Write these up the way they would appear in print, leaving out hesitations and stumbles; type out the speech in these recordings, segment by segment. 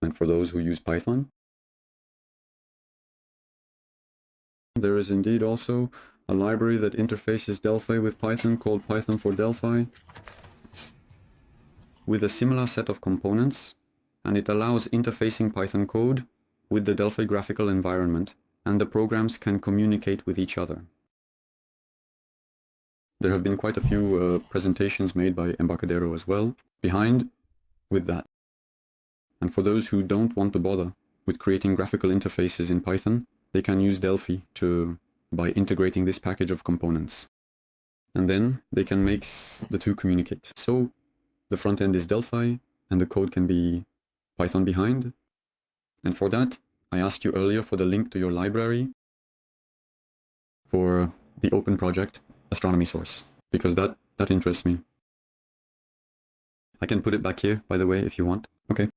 And for those who use Python, there is indeed also a library that interfaces Delphi with Python called Python for Delphi, with a similar set of components, and it allows interfacing Python code with the Delphi graphical environment, and the programs can communicate with each other. There have been quite a few presentations made by Embarcadero as well behind with that. And for those who don't want to bother with creating graphical interfaces in Python, they can use Delphi by integrating this package of components. And then they can make the two communicate. So the front end is Delphi, and the code can be Python behind. And for that, I asked you earlier for the link to your library for the open project astronomy source, because that interests me. I can put it back here, by the way, if you want. Okay.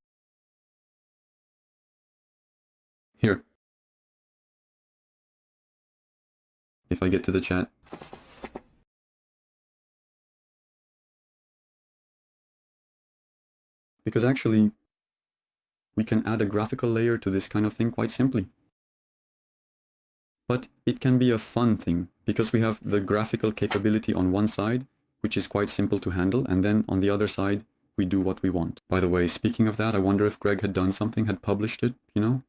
Here. If I get to the chat. Because actually, we can add a graphical layer to this kind of thing quite simply. But it can be a fun thing, because we have the graphical capability on one side, which is quite simple to handle, and then on the other side, we do what we want. By the way, speaking of that, I wonder if Greg had done something, had published it, you know?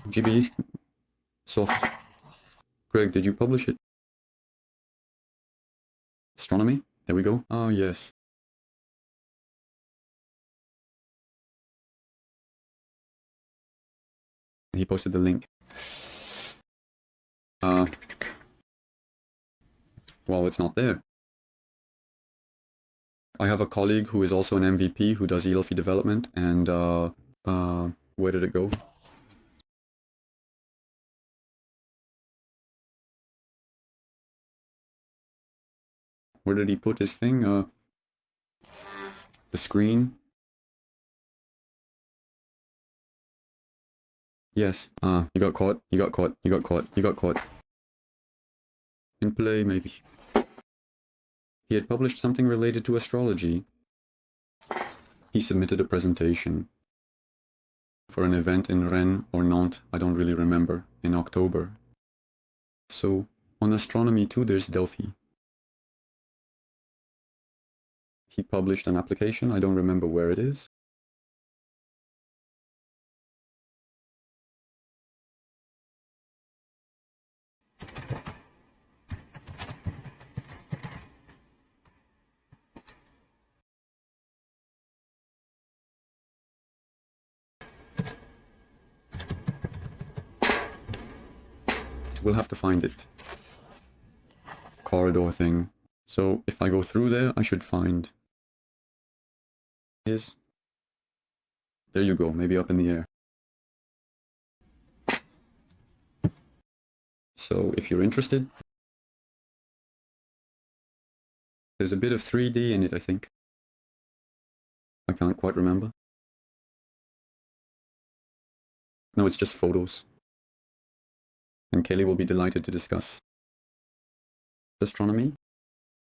GB soft. Greg, did you publish it? Astronomy? There we go. Oh, yes. He posted the link. Well, it's not there. I have a colleague who is also an MVP who does Delphi development, and where did it go? Where did he put his thing? The screen? Yes. You got caught. You got caught. You got caught. You got caught. In play, maybe. He had published something related to astrology. He submitted a presentation for an event in Rennes or Nantes, I don't really remember, in October. So, on astronomy too, there's Delphi. He published an application, I don't remember where it is. We'll have to find it. Corridor thing. So if I go through there, I should find his. There you go, maybe up in the air. So if you're interested, there's a bit of 3D in it, I think. I can't quite remember. No, it's just photos. And Kelly will be delighted to discuss astronomy.